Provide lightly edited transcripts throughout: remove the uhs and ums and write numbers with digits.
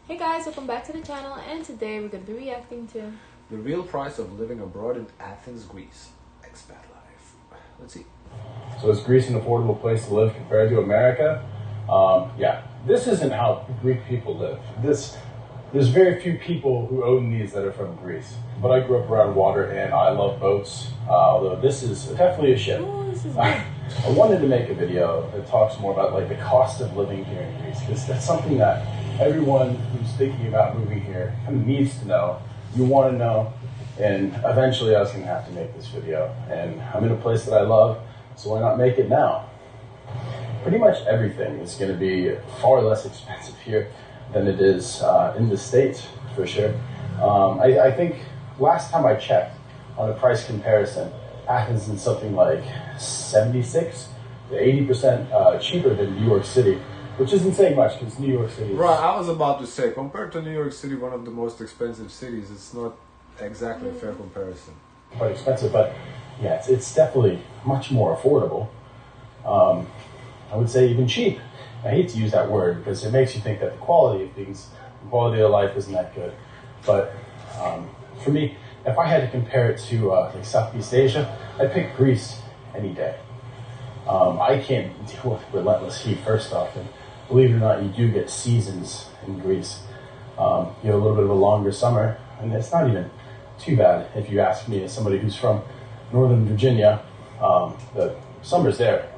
Hey guys, welcome back to the channel, and today we're going to be reacting to the real price of living abroad in Athens, Greece. Expat Life. Let's see. So is Greece an affordable place to live compared to America? Yeah, this isn't how Greek people live. There's very few people who own these that are from Greece. But I grew up around water and I love boats, although this is definitely a ship. oh, this is good. I wanted to make a video that talks more about like the cost of living here in Greece, because that's something that everyone who's thinking about moving here kind of needs to know. You want to know, and eventually I was going to have to make this video. And I'm in a place that I love, so why not make it now? Pretty much everything is going to be far less expensive here than it is in the States, for sure. I think last time I checked on a price comparison, Athens is something like 76 to 80% cheaper than New York City, which isn't saying much because New York City is... Right, I was about to say, compared to New York City, one of the most expensive cities, it's not exactly a fair comparison. Quite expensive, but yeah, it's definitely much more affordable. I would say even cheap. I hate to use that word because it makes you think that the quality of things, the quality of life isn't that good. But for me, if I had to compare it to like Southeast Asia, I'd pick Greece any day. I can't deal with relentless heat, first off, and believe it or not, you do get seasons in Greece. You have a little bit of a longer summer, and it's not even too bad if you ask me as somebody who's from Northern Virginia. The summers there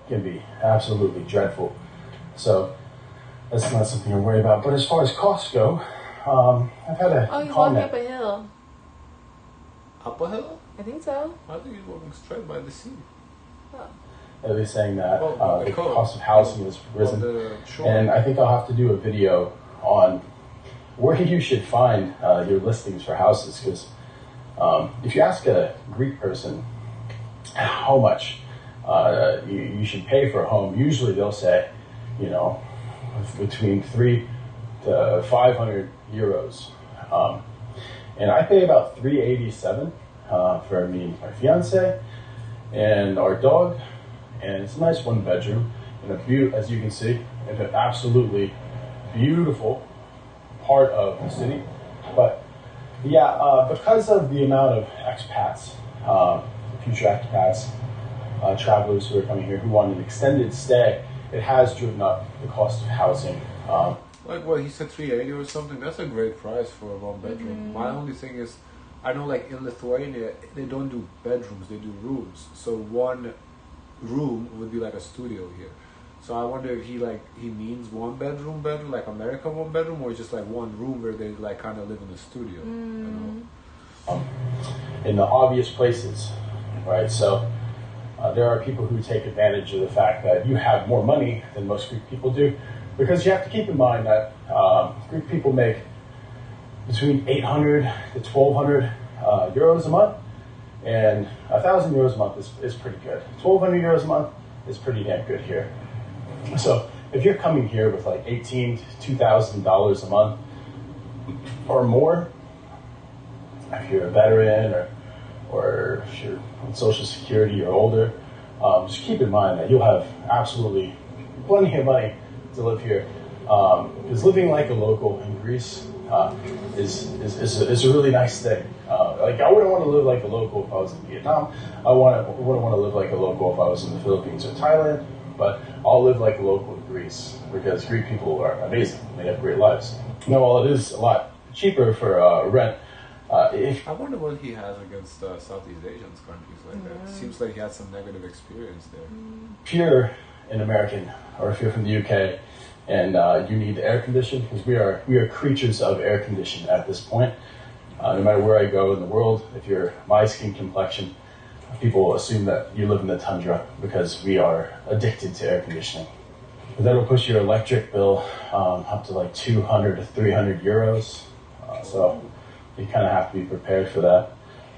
can be absolutely dreadful. So that's not something to worry about. But as far as costs go, I've had a Oh, you're walking comment. up a hill. Up a hill? I think so. I think he's walking straight by the sea. Oh. They'll be saying that Oh, the coast. cost of housing has risen. And I think I'll have to do a video on where you should find your listings for houses, because if you ask a Greek person how much you should pay for a home, usually they'll say, you know, between 300 to 500 euros. And I pay about 387 for me and my fiance and our dog. And it's a nice one bedroom, and as you can see, in an absolutely beautiful part of the city. But yeah, because of the amount of expats, future expats, travelers who are coming here who want an extended stay, it has driven up the cost of housing. Like what he said, 380 or something. That's a great price for a one bedroom. My only thing is, I know like in Lithuania they don't do bedrooms, they do rooms. So one room would be like a studio here. So I wonder if he means one bedroom like American one bedroom, or just like one room where they like kind of live in a studio. You know? In the obvious places, right? So there are people who take advantage of the fact that you have more money than most Greek people do, because you have to keep in mind that Greek people make between 800 to 1200 euros a month, and 1,000 euros a month is pretty good. 1,200 euros a month is pretty damn good here. So if you're coming here with like $1,800 to $2,000 a month or more, if you're a veteran or if you're on Social Security or older, just keep in mind that you'll have absolutely plenty of money to live here. Because living like a local in Greece is a really nice thing. Like I wouldn't want to live like a local if I was in Vietnam. I wouldn't want to live like a local if I was in the Philippines or Thailand. But I'll live like a local in Greece because Greek people are amazing. They have great lives. Now, while it is a lot cheaper for rent, I wonder what he has against Southeast Asian countries like that. It seems like he had some negative experience there. if you're an American or if you're from the UK and you need air conditioning, because we are creatures of air condition at this point. No matter where I go in the world, if you're my skin complexion, people assume that you live in the tundra because we are addicted to air conditioning. But that'll push your electric bill up to like 200 to 300 euros. So you kind of have to be prepared for that.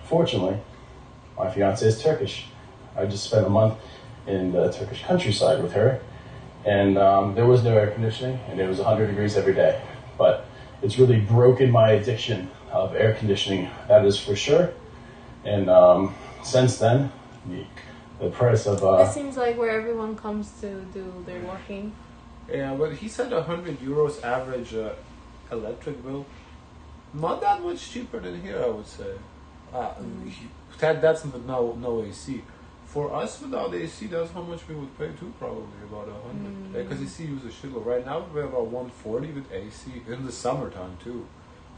Fortunately, my fiance is Turkish. I just spent a month in the Turkish countryside with her, and there was no air conditioning, and it was 100 degrees every day. But it's really broken my addiction of air conditioning, that is for sure. And since then, the price of... It seems like where everyone comes to do their working. Yeah, but he said 100 euros average electric bill, not that much cheaper than here, I would say. That's with no AC. For us without AC, that's how much we would pay too, probably about 100. Because AC uses a shitload. Right now we're about 140 with AC in the summertime too.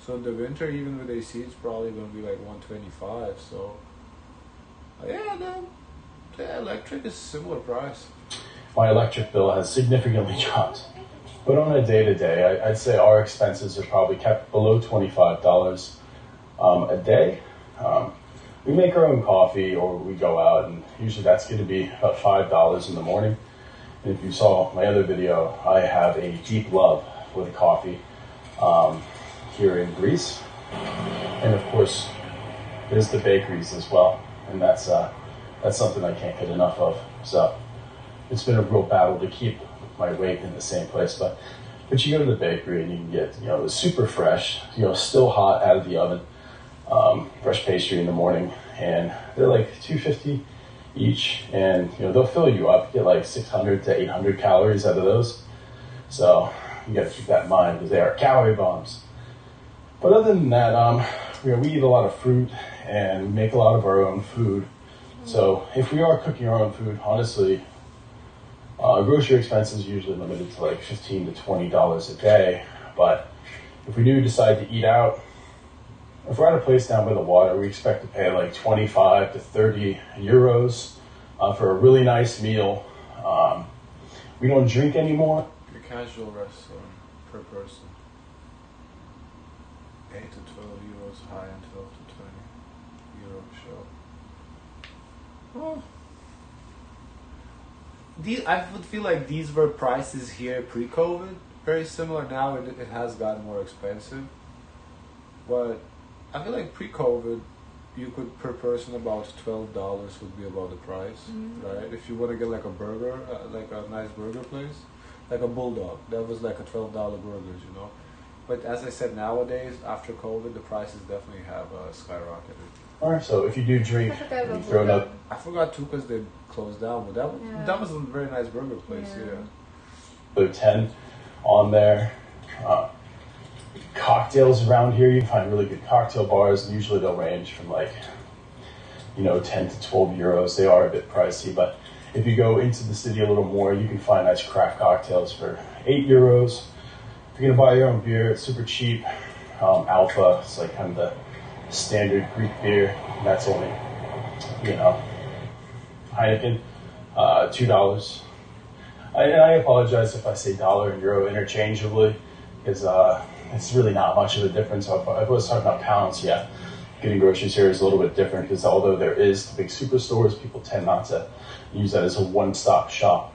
So in the winter, even with AC, it's probably going to be like 125. So the electric is similar price. My electric bill has significantly dropped. But on a day-to-day, I'd say our expenses are probably kept below $25 a day. We make our own coffee or we go out, and usually that's going to be about $5 in the morning. And if you saw my other video, I have a deep love for the coffee here in Greece. And of course, there's the bakeries as well. And that's something I can't get enough of. So it's been a real battle to keep my weight in the same place. But you go to the bakery and you can get, the super fresh, still hot out of the oven, fresh pastry in the morning, and they're like $2.50 each, and they'll fill you up. You get like 600 to 800 calories out of those. So you got to keep that in mind because they are calorie bombs. But other than that, we eat a lot of fruit and we make a lot of our own food. So if we are cooking our own food, honestly, grocery expenses are usually limited to like $15 to $20 a day. But if we do decide to eat out, if we're at a place down by the water, we expect to pay like 25 to 30 euros for a really nice meal. We don't drink anymore. A casual restaurant per person, 8 to 12 euros high and 12 to 20 euro show. Well, I would feel like these were prices here pre-COVID. Very similar now. It has gotten more expensive, but I feel like pre-COVID, you could per person about $12 would be about the price, right? If you want to get like a burger, like a nice burger place, like a Bulldog, that was like a $12 burgers, But as I said, nowadays after COVID, the prices definitely have skyrocketed. Alright, so if you do drink, you throw it up. I forgot too because they closed down, but that was a very nice burger place, So 10 on there. Cocktails around here, you can find really good cocktail bars, and usually they'll range from like 10 to 12 euros. They are a bit pricey, but if you go into the city a little more, you can find nice craft cocktails for 8 euros. If you're gonna buy your own beer, it's super cheap. Alpha, it's like kind of the standard Greek beer, and that's only Heineken, $2. And I apologize if I say dollar and euro interchangeably, because it's really not much of a difference. So if I was talking about pounds, getting groceries here is a little bit different because although there is the big superstores, people tend not to use that as a one-stop shop.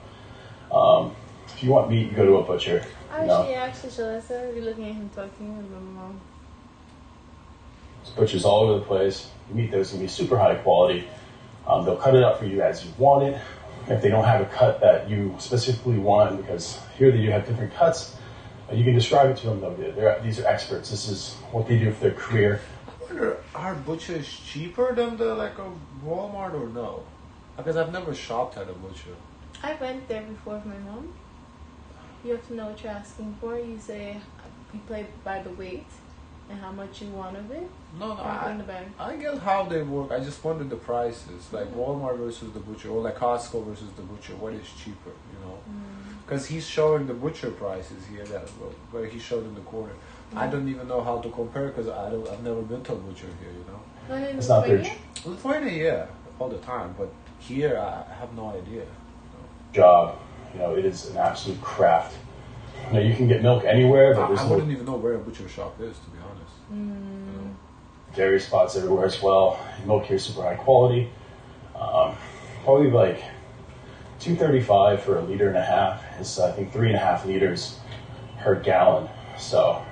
If you want meat, you go to a butcher. Actually, Shalessa, we're looking at him talking with my mom. There's butchers all over the place. The meat there is going to be super high quality. They'll cut it up for you as you want it. If they don't have a cut that you specifically want, because here they do have different cuts, you can describe it to them. These are experts. This is what they do for their career. I wonder, are butchers cheaper than a Walmart or no? Because I've never shopped at a butcher. I went there before with my mom. You have to know what you're asking for. You say you play by the weight and how much you want of it. No, I get how they work. I just wondered the prices, like Walmart versus the butcher, or like Costco versus the butcher. What is cheaper, Because he's showing the butcher prices here, where he showed in the corner. I don't even know how to compare because I've never been to a butcher here, It's not their Lithuania, all the time, but here I have no idea. Job. It is an absolute craft. You can get milk anywhere, but I wouldn't even know where a butcher shop is, to be honest. Dairy spots everywhere as well. Milk here is super high quality. Probably like $2.35 for 1.5 liters is I think 3.5 liters per gallon. So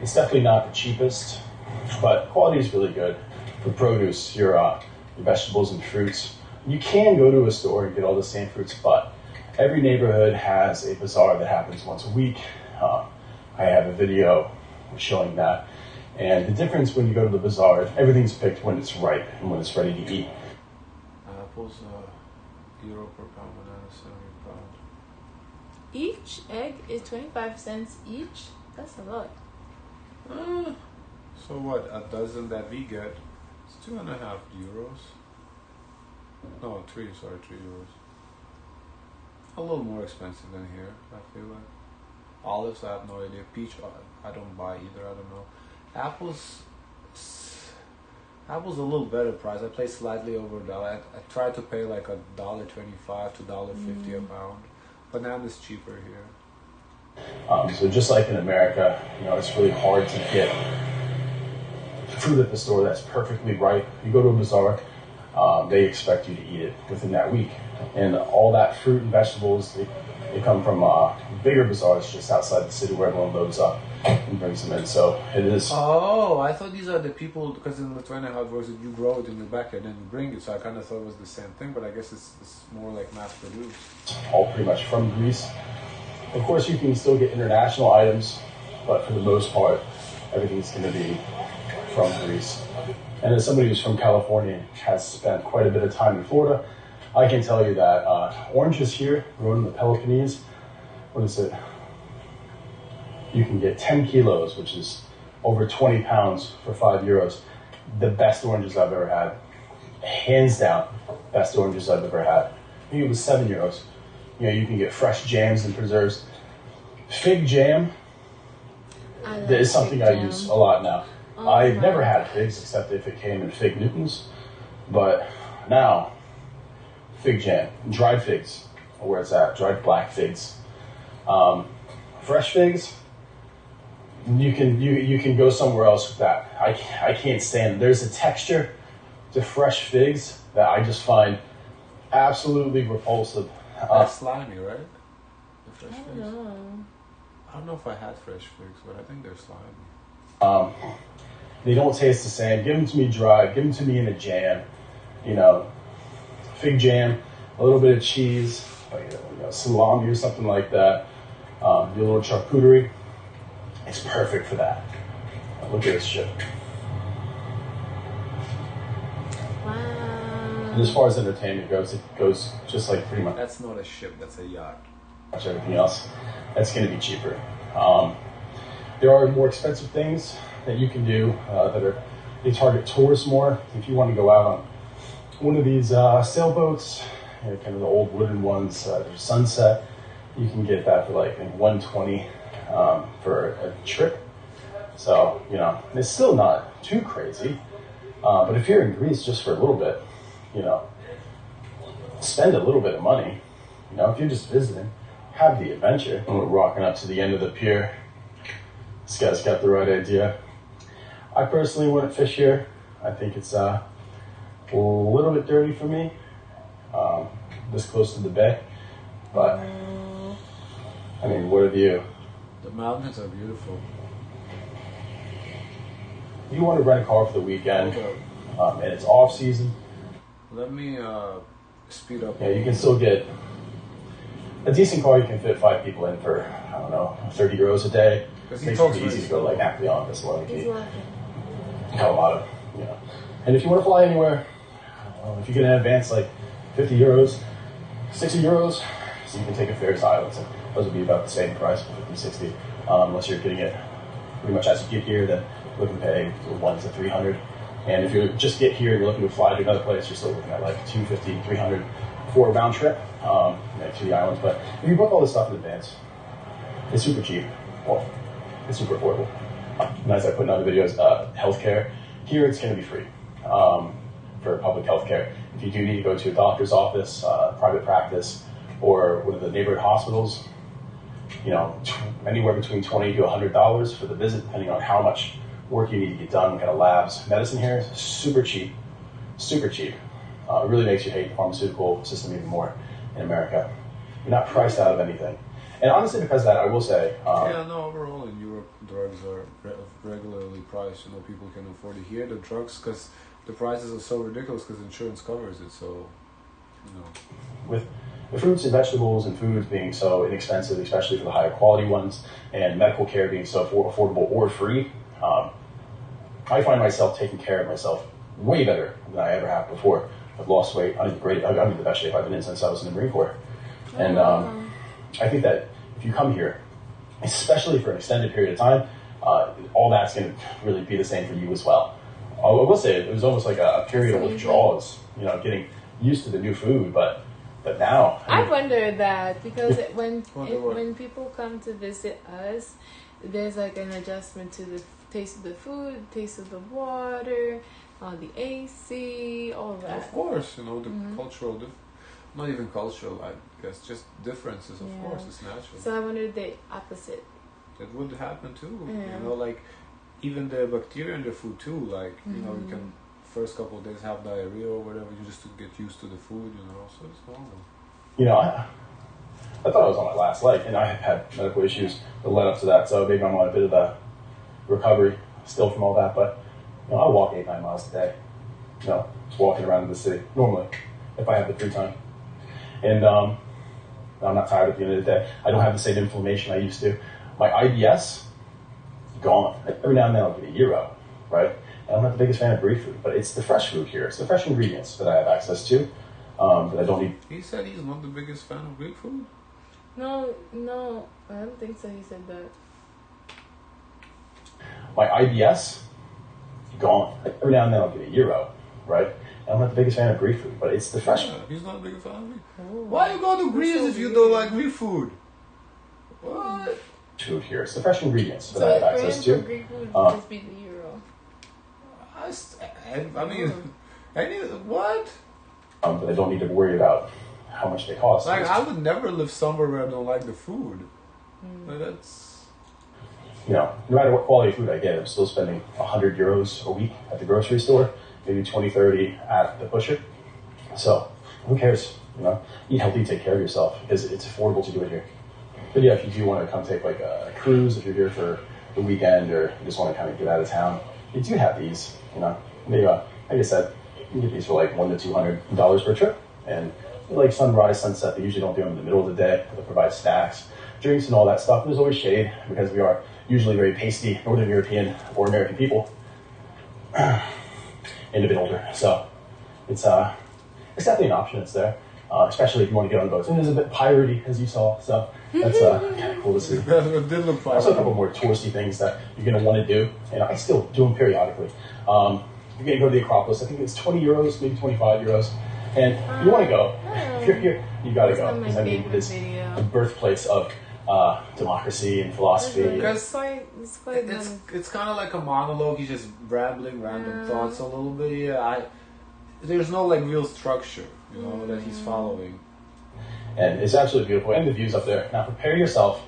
it's definitely not the cheapest, but quality is really good. For produce, your vegetables and fruits, you can go to a store and get all the same fruits, but every neighborhood has a bazaar that happens once a week. I have a video showing that. And the difference when you go to the bazaar, everything's picked when it's ripe and when it's ready to eat. Apples, euro per pound, bananas, 70 per pound. Each egg is 25 cents each? That's a lot. So what? A dozen that we get, it's 2.5 euros. No, 3. Sorry, 3 euros. A little more expensive than here, I feel like. Olives, I have no idea. Peach, I don't buy either. I don't know. Apples a little better price. I pay slightly over $1. I try to pay like $1.25 to $1.50 a pound. Bananas cheaper here. So just like in America, it's really hard to get fruit at the store that's perfectly ripe. You go to a bazaar, they expect you to eat it within that week. And all that fruit and vegetables, they come from bigger bazaars just outside the city where everyone loads up and brings them in. So it is. Oh, I thought these are the people, because in Lithuania how it works, that you grow it in your backyard and then you bring it. So I kind of thought it was the same thing, but I guess it's more like mass produced. All pretty much from Greece. Of course, you can still get international items, but for the most part, everything's going to be from Greece. And as somebody who's from California and has spent quite a bit of time in Florida, I can tell you that oranges here, grown in the Peloponnese, what is it? You can get 10 kilos, which is over 20 pounds for 5 euros. The best oranges I've ever had. Hands down, best oranges I've ever had. I think it was 7 euros. You can get fresh jams and preserves. Fig jam is something I use a lot now. I've never had figs except if it came in fig Newtons, but now fig jam, dried figs, where it's at, dried black figs. Fresh figs, you can go somewhere else with that. I can't stand it. There's a texture to fresh figs that I just find absolutely repulsive. That's slimy, right? The fresh I figs. don't know. I don't know if I had fresh figs, but I think they're slimy. They don't taste the same. Give them to me dry. Give them to me in a jam. Fig jam, a little bit of cheese, like salami or something like that. Your little charcuterie. It's perfect for that. Look at this shit. Wow. And as far as entertainment goes, it goes just like pretty much That's not a ship, that's a yacht. everything else. That's going to be cheaper. There are more expensive things that you can do they target tourists more. If you want to go out on one of these sailboats, kind of the old wooden ones, there's Sunset, you can get that for like I think $120 for a trip. So, it's still not too crazy. But if you're in Greece just for a little bit, spend a little bit of money. If you're just visiting, have the adventure. And we're walking up to the end of the pier. This guy's got the right idea. I personally wouldn't fish here. I think it's a little bit dirty for me, this close to the bay. But, what have you? The mountains are beautiful. You want to rent a car for the weekend, and it's off season. Let me speed up. Yeah, you can still get a decent car. You can fit 5 people in for, 30 euros a day. It makes it easy to go like Napoleon, Thessaloniki, Kalamata, And if you want to fly anywhere, if you get an advance like 50 euros, 60 euros, so you can take a Faroes Islands. Those would be about the same price, 50, 60, unless you're getting it pretty much as you get here, then you're looking to pay 1 to 300. And if you just get here and you're looking to fly to another place, you're still looking at like 250, 300 for a round trip to the islands. But if you book all this stuff in advance, it's super cheap. Well, it's super affordable. And as I put in other videos, healthcare, here it's going to be free for public healthcare. If you do need to go to a doctor's office, private practice, or one of the neighborhood hospitals, anywhere between $20 to $100 for the visit, depending on how much work you need to get done. What kind of labs. Medicine here is super cheap, super cheap. It really makes you hate the pharmaceutical system even more in America. You're not priced out of anything. And honestly, because of that, I will say... overall in Europe, drugs are regularly priced. People can afford it. Here, the drugs, because the prices are so ridiculous because insurance covers it, so, With the fruits and vegetables and foods being so inexpensive, especially for the higher quality ones, and medical care being so affordable or free, I find myself taking care of myself way better than I ever have before. I've lost weight. I'm in the best shape I've been in since I was in the Marine Corps. And I think that if you come here, especially for an extended period of time, all that's going to really be the same for you as well. I will say it was almost like a period of withdrawals, getting used to the new food, but now I wonder that because when people come to visit us, there's like an adjustment to the taste of the food, taste of the water, the AC, all of that. Of course, the cultural, not even cultural, I guess, just differences. Of course, it's natural. So I wonder the opposite. That would happen too. Like even the bacteria in the food too. Like you can first couple of days have diarrhea or whatever, you just to get used to the food. So it's normal. I thought I was on my last leg, and I had medical issues that led up to that, so maybe I'm on a bit of the recovery still from all that, but I walk 8-9 miles a day, just walking around in the city, normally, if I have the free time. And I'm not tired at the end of the day. I don't have the same inflammation I used to. My IBS, gone. Every now and then I'll get a gyro, right? And I'm not the biggest fan of Greek food, but it's the fresh food here. It's the fresh ingredients that I have access to, that I don't need. He said he's not the biggest fan of Greek food? No, I don't think so. He said that. My IBS, gone. Every now and then I'll get a gyro, right? And I'm not the biggest fan of Greek food, but it's the fresh. He's not a big fan of Greek. Why you go to Greece if you don't like Greek food? What? Food here. It's the fresh ingredients that I have access to. Greek food would just be the gyro. I mean, what? But I don't need to worry about how much they cost. Like, I would never live somewhere where I don't like the food. Like, that's... No matter what quality food I get, I'm still spending 100 euros a week at the grocery store, maybe 20, 30 at the butcher. So, who cares? Eat healthy, take care of yourself, because it's affordable to do it here. But yeah, if you do want to come take like a cruise, if you're here for the weekend, or you just want to kind of get out of town, you do have these, Maybe, like I said, you can get these for like $100 to $200 per trip. And like sunrise, sunset, they usually don't do them in the middle of the day. They'll provide snacks, drinks, and all that stuff. There's always shade because we are usually very pasty Northern European or American people, and a bit older. So it's definitely an option. It's there, especially if you want to get on boats. And it's a bit piratey, as you saw. So that's kind of cool to see. Also, a couple more touristy things that you're going to want to do, and I still do them periodically. You're going to go to the Acropolis. I think it's 20 euros, maybe 25 euros. And you want to go. If you're here, you got to go. Because it's the birthplace of democracy and philosophy. Because it's kind of like a monologue. He's just rambling random thoughts a little bit. Yeah, there's no like real structure, that he's following. And it's absolutely beautiful. And the views up there. Now prepare yourself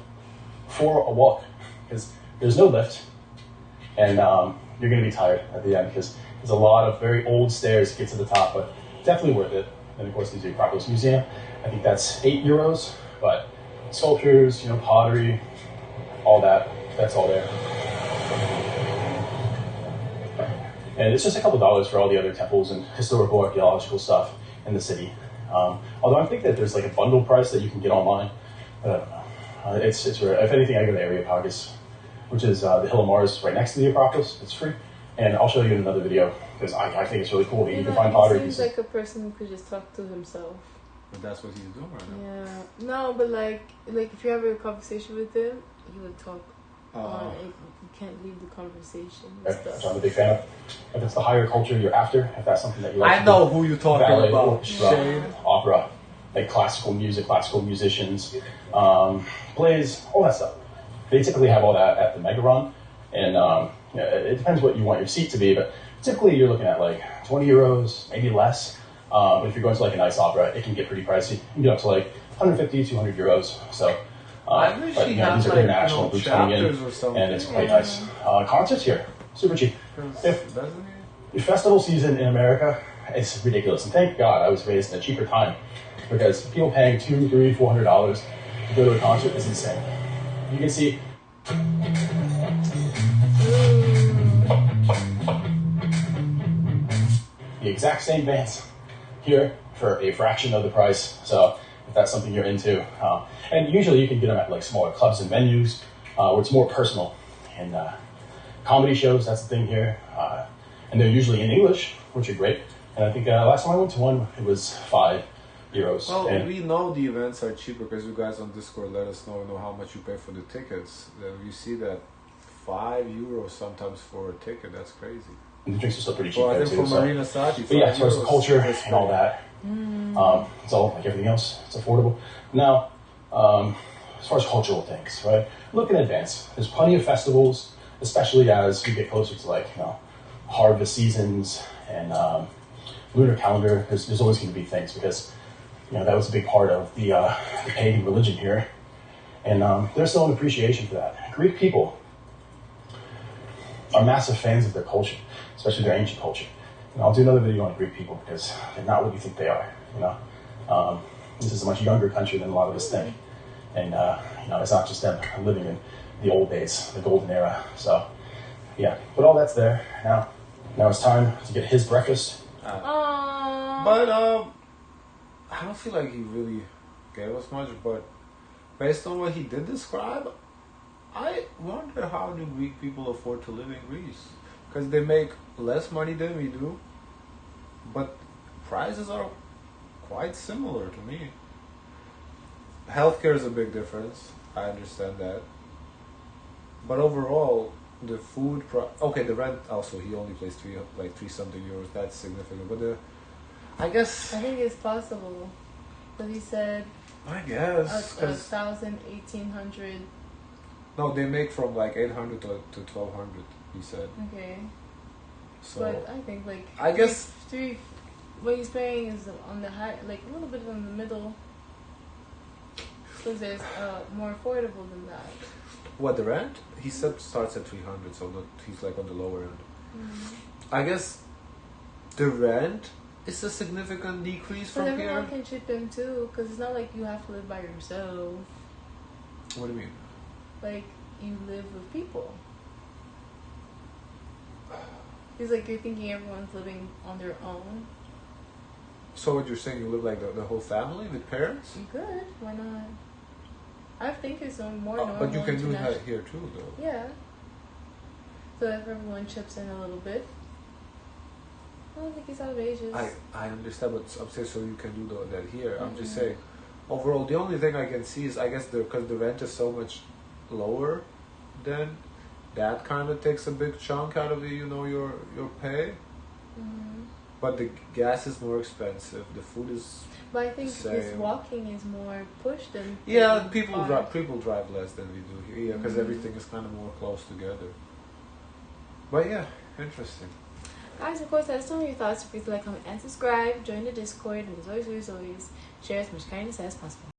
for a walk, because there's no lift, and you're going to be tired at the end because there's a lot of very old stairs to get to the top, but definitely worth it. And of course, there's the Acropolis Museum. I think that's 8 euros, but sculptures, pottery, all that's all there. And it's just a couple $2 for all the other temples and historical archaeological stuff in the city. Although I think that there's like a bundle price that you can get online. But I don't know. It's rare. If anything, I go to Areopagus, which is the Hill of Mars right next to the Acropolis. It's free. And I'll show you in another video because I think it's really cool. You can find pottery. He seems like a person who could just talk to himself. But that's what he's doing right now. Yeah. No, but like if you have a conversation with him, he would talk. You can't leave the conversation. Which I'm a big fan of. If it's the higher culture you're after, if that's something that you like. I know who you're talking about. Orchestra, opera, like classical music, classical musicians, plays, all that stuff. They typically have all that at the Megaron, and it depends what you want your seat to be, but typically you're looking at like 20 euros, maybe less. But if you're going to like a nice opera, it can get pretty pricey. You can get up to like 150, 200 euros. So, I wish he had these are like, international groups coming in, and it's quite nice. Concerts here, super cheap. If festival season in America, it's ridiculous. And thank God I was raised in a cheaper time, because people paying $200, $300, $400 to go to a concert is insane. You can see. The exact same bands here for a fraction of the price. So if that's something you're into, and usually you can get them at like smaller clubs and venues where it's more personal. And comedy shows, that's the thing here, and they're usually in English, which are great. And I think last time I went to one, it was €5. Well, and we know the events are cheaper because you guys on Discord let us know how much you pay for the tickets. Then we see that €5 sometimes for a ticket. That's crazy. And the drinks are still pretty cheap Well, I there think too. for Marina Sati, But yeah, as far as the culture and all that, it's all like everything else. It's affordable. Now, as far as cultural things, right? Look in advance. There's plenty of festivals, especially as you get closer to like harvest seasons and lunar calendar. There's always going to be things because that was a big part of the pagan religion here, and there's still an appreciation for that. Greek people are massive fans of their culture, especially their ancient culture. And I'll do another video on Greek people because they're not what you think they are. This is a much younger country than a lot of us think, and it's not just them living in the old days, the golden era. So, yeah, but all that's there now. Now it's time to get his breakfast. But I don't feel like he really gave us much. But based on what he did describe, I wonder how do Greek people afford to live in Greece? Because they make less money than we do, but prices are quite similar to me. Healthcare is a big difference. I understand that. But overall, the food... okay, the rent also, he only pays three something euros. That's significant. But I guess... I think it's possible. But he said... I guess. 1,000, 1,800... No, they make from like 800 to 1,200, he said. Okay. So, but I think like... I guess... What he's paying is on the high, like a little bit in the middle. Because there's more affordable than that. What, the rent? He said starts at 300, so he's like on the lower end. Mm-hmm. I guess the rent is a significant decrease from here. But everyone can chip in too, because it's not like you have to live by yourself. What do you mean? Like, you live with people. It's like you're thinking everyone's living on their own. So what you're saying, you live like the whole family with parents? You could. Why not? I think it's more normal. But you can do that here too, though. Yeah. So if everyone chips in a little bit, I don't think he's outrageous. I understand, but I'm saying so you can do that here. I'm just saying, overall, the only thing I can see is, I guess, because the rent is so much lower, then that kind of takes a big chunk out of your pay. Mm-hmm. But the gas is more expensive. The food is. But I think this walking is more pushed than. Yeah, people drive less than we do here. Yeah, because everything is kind of more close together. But yeah, interesting. Guys, of course, let us know your thoughts. Please like, comment, and subscribe. Join the Discord, and as always, share as much kindness as possible.